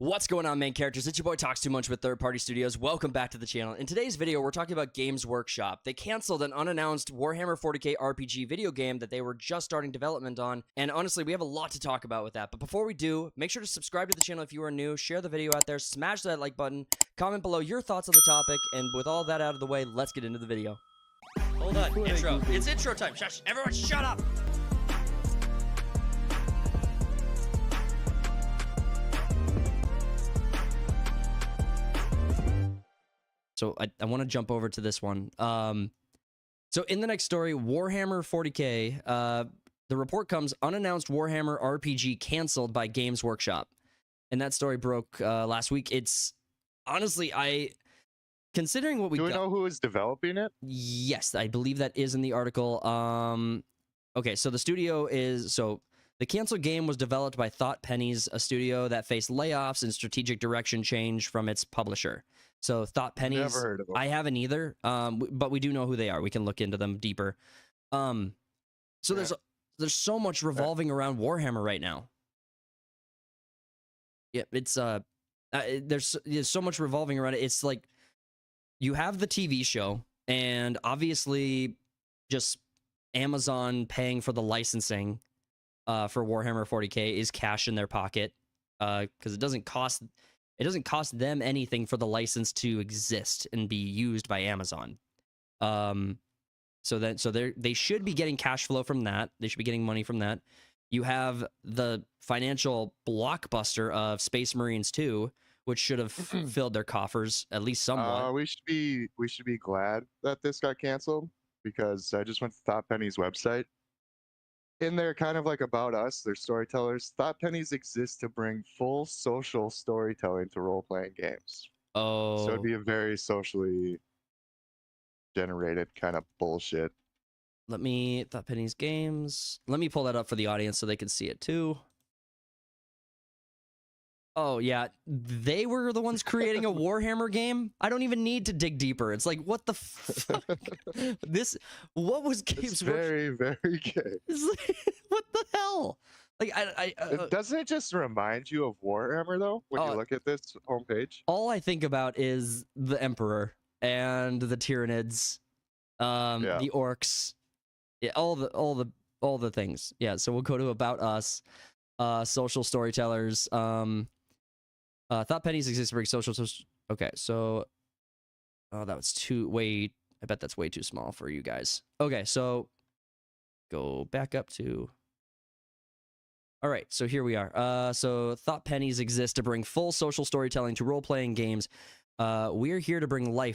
What's going on, main characters? It's your boy Talks Too Much with Third Party Studios. Welcome back to the channel. In today's video, we're talking about Games Workshop. They canceled an unannounced Warhammer 40k RPG video game that they were just starting development on, and honestly, we have a lot to talk about with that. But before we do, make sure to subscribe to the channel if you are new, share the video out there, smash that like button, comment below your thoughts on the topic, and with all that out of the way, let's get into the video. Hold on, intro. It's intro time. Shush, everyone shut up! So I want to jump over to this one. So in the next story, Warhammer 40k, the report comes, Unannounced Warhammer RPG canceled by Games Workshop. And that story broke last week. It's, honestly, considering what we Do we know who is developing it? Yes, I believe that is in the article. Okay, so the studio is, the canceled game was developed by Thought Pennies, a studio that faced layoffs and strategic direction change from its publisher. So Thought Pennies, Never heard of them. I haven't either, but we do know who they are. We can look into them deeper. So there's so much revolving around Warhammer right now. Yeah, it's there's so much revolving around it. It's like you have the TV show, and obviously just Amazon paying for the licensing for Warhammer 40k is cash in their pocket, because it doesn't cost them anything for the license to exist and be used by Amazon. So they should be getting cash flow from that. They should be getting money from that. You have the financial blockbuster of Space Marines 2, which should have filled their coffers at least somewhat. We should be glad that this got canceled, because I just went to Thought Penny's website. In there, kind of like About Us, they're storytellers. Thought Pennies exist to bring full social storytelling to role-playing games. Oh, So it'd be a very socially generated kind of bullshit. Thought Penny's games. Let me pull that up for the audience so they can see it too. Oh yeah, they were the ones creating a Warhammer game. I don't even need to dig deeper. It's like, what the fuck? What was Games? It's very, very gay. What the hell? Like, Doesn't it just remind you of Warhammer though when you look at this homepage? All I think about is the Emperor and the Tyranids, the orcs, yeah, all the things. Yeah. So we'll go to About Us, social storytellers. Thought Pennies exist to bring social. Okay, so that was I bet that's way too small for you guys. Okay, so go back up to. All right, so here we are. So Thought Pennies exist to bring full social storytelling to role-playing games. We are here to bring We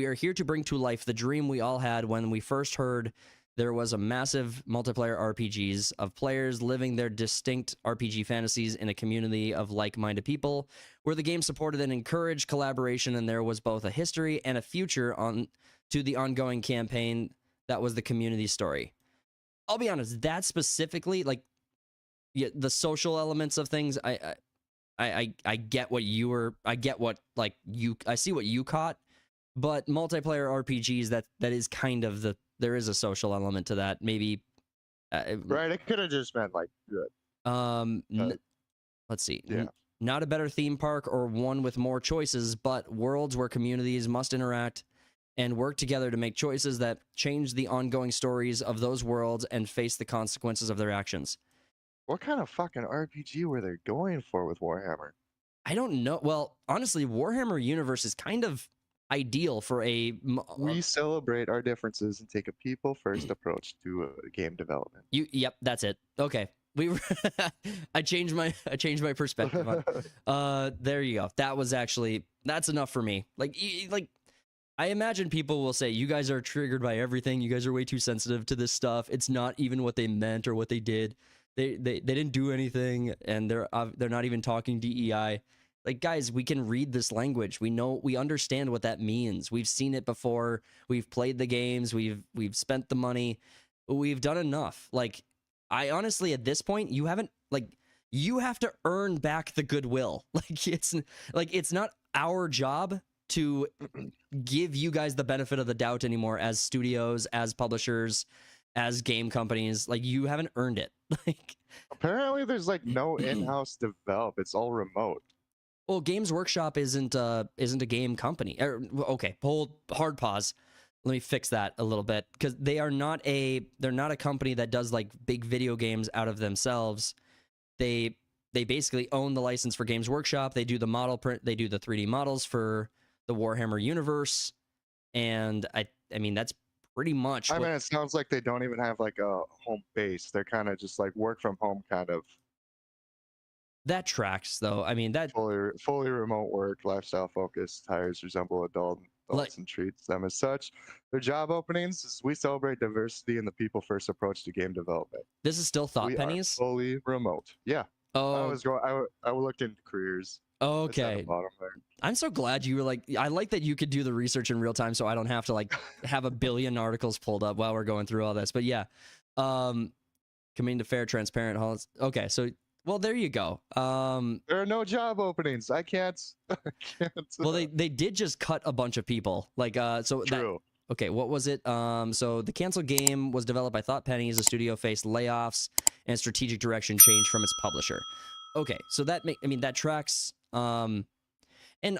are here to bring to life the dream we all had when we first heard there was a massive multiplayer RPGs of players living their distinct RPG fantasies in a community of like-minded people, where the game supported and encouraged collaboration, and there was both a history and a future to the ongoing campaign that was the community story. I'll be honest, that specifically, like, yeah, the social elements of things, I get what you were, I see what you caught, but multiplayer RPGs, that is kind of there is a social element to that. Maybe right, it could have just meant like good. Let's see. Yeah. Not a better theme park or one with more choices, but worlds where communities must interact and work together to make choices that change the ongoing stories of those worlds and face the consequences of their actions. What kind of fucking RPG were they going for with Warhammer? I don't know. Well, honestly, Warhammer universe is kind of ideal for we celebrate our differences and take a people-first approach to game development. Yep, that's it. Okay, I changed my perspective. There you go. That's enough for me. Like I imagine people will say, you guys are triggered by everything. You guys are way too sensitive to this stuff. It's not even what they meant or what they did. They didn't do anything, and they're not even talking DEI. Like, guys, we can read this language. We understand what that means. We've seen it before. We've played the games. We've spent the money. We've done enough. Like, I honestly, at this point, you have to earn back the goodwill. It's not our job to give you guys the benefit of the doubt anymore as studios, as publishers. as game companies. Like, you haven't earned it. Like, Apparently, there's like no in-house develop. It's all remote. well, Games Workshop isn't a game company. Okay, hold, hard pause. Let me fix that a little bit, because they're not a company that does like big video games out of themselves. They basically own the license for Games Workshop. They do the model print. They do the 3D models for the Warhammer universe, and I mean that's pretty much. I mean, it sounds like they don't even have like a home base. They're kind of just like work from home kind of. That tracks, though. I mean, that Fully remote work, lifestyle focused, hires resemble adults and treats them as such. Their job openings is we celebrate diversity and the people first approach to game development. This is still Thought We Pennies. are fully remote. Yeah. Oh, I looked into careers. okay. I'm so glad you were like. I like that you could do the research in real time, so I don't have to like have a billion articles pulled up while we're going through all this. But yeah, committing to fair, transparent halls. Okay, so. Well, there you go. There are no job openings. I can't. Well, they did just cut a bunch of people. Like, so True. Okay, what was it? So the canceled game was developed by Thought Pennies. The studio faced layoffs and strategic direction change from its publisher. Okay, so that that tracks. And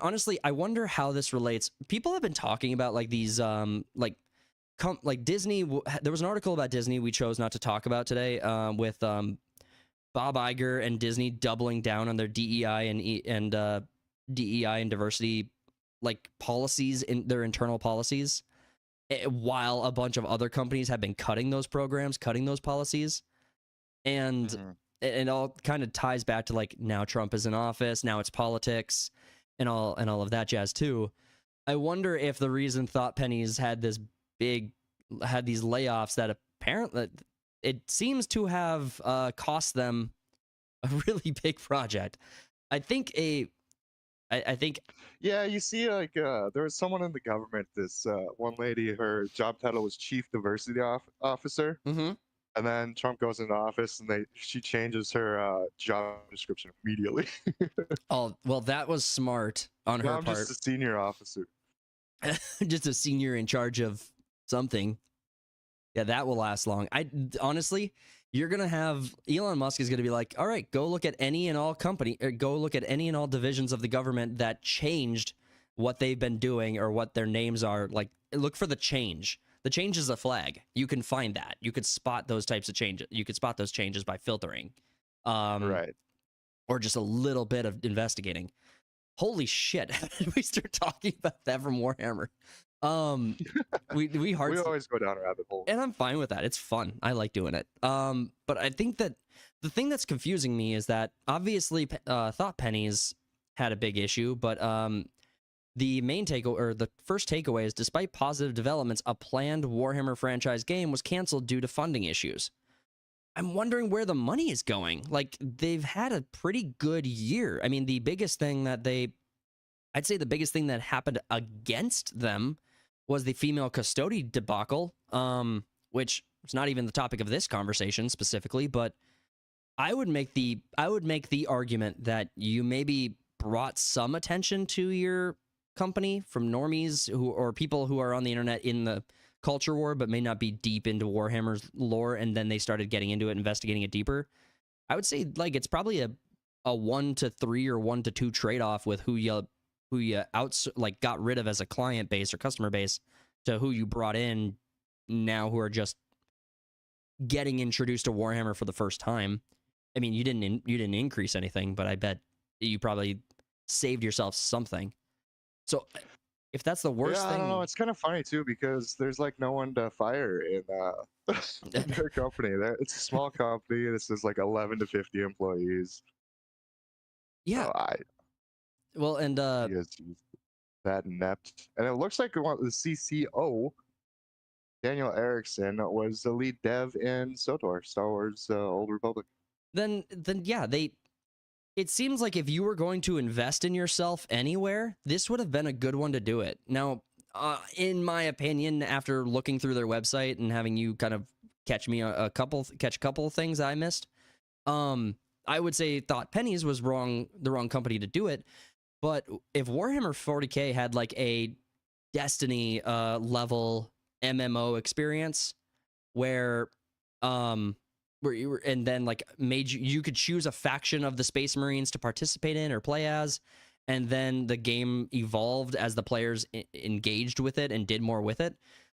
honestly, I wonder how this relates. People have been talking about like these like Disney. There was an article about Disney we chose not to talk about today. With Bob Iger and Disney doubling down on their DEI and DEI and diversity like policies in their internal policies, while a bunch of other companies have been cutting those programs, cutting those policies, and it all kind of ties back to like now Trump is in office, now it's politics, and all of that jazz too. I wonder if the reason Thought Pennies had these layoffs that apparently it seems to have cost them a really big project. I think Yeah, you see, like there was someone in the government. This one lady, her job title was chief diversity officer, and then Trump goes into office, and she changes her job description immediately. Oh, well, that was smart on her part. Just a senior officer. Just a senior in charge of something. Yeah, that will last long. Honestly, you're gonna have Elon Musk is gonna be like, all right, go look at any and all divisions of the government that changed what they've been doing or what their names are. Like, look for the change. The change is a flag. You can find that. You could spot those types of changes. You could spot those changes by filtering, Right? Or just a little bit of investigating. Holy shit! How did we start talking about that from Warhammer? We always go down a rabbit hole, and I'm fine with that. It's fun. I like doing it. But I think that the thing that's confusing me is that obviously Thought Pennies had a big issue, but the main takeaway, or the first takeaway, is despite positive developments, a planned Warhammer franchise game was canceled due to funding issues. I'm wondering where the money is going. Like, they've had a pretty good year. I mean, the biggest thing that happened against them was the female custody debacle, which is not even the topic of this conversation specifically, but I would make the argument that you maybe brought some attention to your company from normies or people who are on the internet in the culture war but may not be deep into Warhammer's lore, and then they started getting into it, investigating it deeper. I would say like it's probably a 1 to 3 or 1 to 2 trade-off with who you got rid of as a client base or customer base to who you brought in now, who are just getting introduced to Warhammer for the first time. I mean, you didn't increase anything, but I bet you probably saved yourself something. So if that's the worst thing, I don't know. It's kind of funny too, because there's like no one to fire in their company. It's a small company. This is like 11 to 50 employees. Yeah. So and that inept, and it looks like the CCO, Daniel Erickson, was the lead dev in SOTOR, Star Wars Old Republic. Then yeah, it seems like if you were going to invest in yourself anywhere, this would have been a good one to do it. Now, in my opinion, after looking through their website and having you kind of catch a couple of things I missed, I would say Thought Pennies was the wrong company to do it. But if Warhammer 40k had like a Destiny level MMO experience, where you were, and then like made you could choose a faction of the Space Marines to participate in or play as, and then the game evolved as the players engaged with it and did more with it.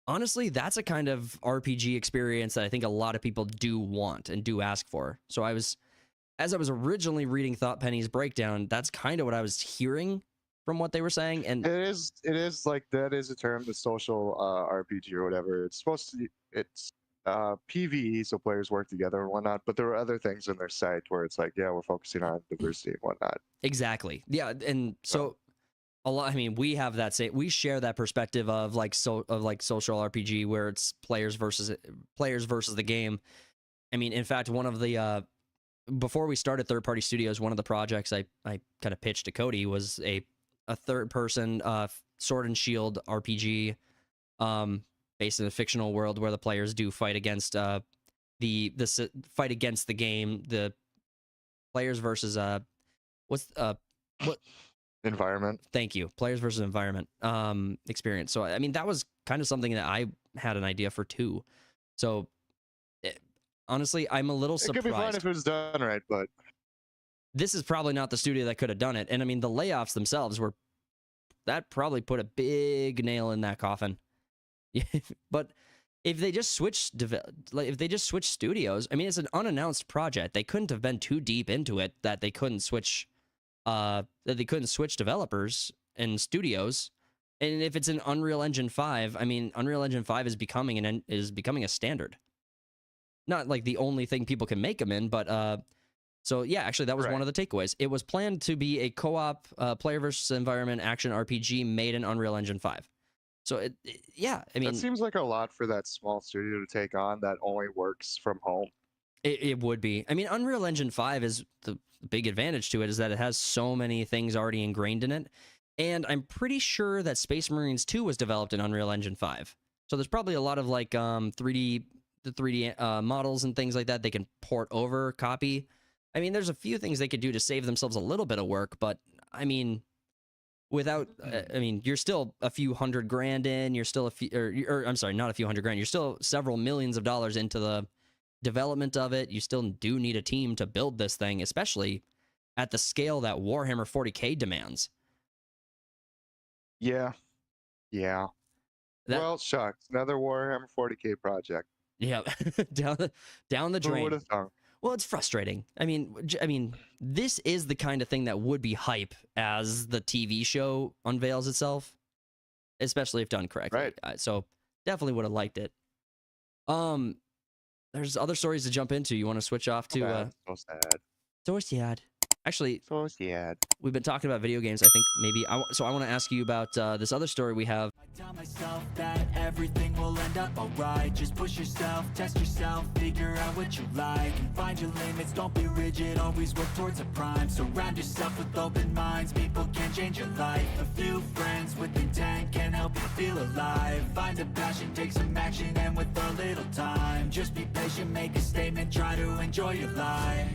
Honestly, that's a kind of RPG experience that I think a lot of people do want and do ask for. So as I was originally reading Thought Penny's breakdown, that's kind of what I was hearing from what they were saying. And it is like, that is a term, the social RPG or whatever. It's supposed to, it's PvE, so players work together and whatnot, but there are other things in their site where it's like, yeah, we're focusing on diversity and whatnot. Exactly. Yeah. And so a lot, I mean, we have that we share that perspective of like social RPG where it's players versus the game. I mean, in fact, one of the before we started Third Party Studios, one of the projects I kind of pitched to Cody was a third person sword and shield RPG based in a fictional world where the players do fight against fight against the game, the players versus what environment. Thank you. Players versus environment experience. So I mean, that was kind of something that I had an idea for too. So honestly, I'm a little surprised. It could be fun if it was done right, but this is probably not the studio that could have done it. And I mean, the layoffs themselves that probably put a big nail in that coffin. But if they just switched studios, I mean, it's an unannounced project. They couldn't have been too deep into it that they couldn't switch developers and studios. And if it's an Unreal Engine 5, I mean, Unreal Engine 5 is becoming a standard. Not like the only thing people can make them in, but so yeah, actually that was one of the takeaways. It was planned to be a co-op player versus environment action RPG made in Unreal Engine 5. So yeah, I mean, that seems like a lot for that small studio to take on that only works from home. It would be. I mean, Unreal Engine 5 is the big advantage to it is that it has so many things already ingrained in it. And I'm pretty sure that Space Marines 2 was developed in Unreal Engine 5. So there's probably a lot of like 3D models and things like that they can port over, copy. I mean, there's a few things they could do to save themselves a little bit of work, but I mean, without, I mean, you're still a few $100,000 in, you're still I'm sorry, not a few $100,000, you're still several millions of dollars into the development of it. You still do need a team to build this thing, especially at the scale that Warhammer 40k demands. Yeah. Well, shucks, another Warhammer 40k project. Yeah, down the drain. Who would have thought? Well, it's frustrating. I mean, this is the kind of thing that would be hype as the TV show unveils itself, especially if done correctly. Right. So definitely would have liked it. There's other stories to jump into. You want to switch off to? So sad. So sad. Actually, so sad. We've been talking about video games. I think maybe so I want to ask you about this other story we have. I tell myself that everything will end up alright. Just push yourself, test yourself, figure out what you like, and find your limits. Don't be rigid, always work towards a prime. Surround yourself with open minds, people can change your life. A few friends with intent can help you feel alive. Find a passion, take some action, and with a little time, just be patient, make a statement, try to enjoy your life.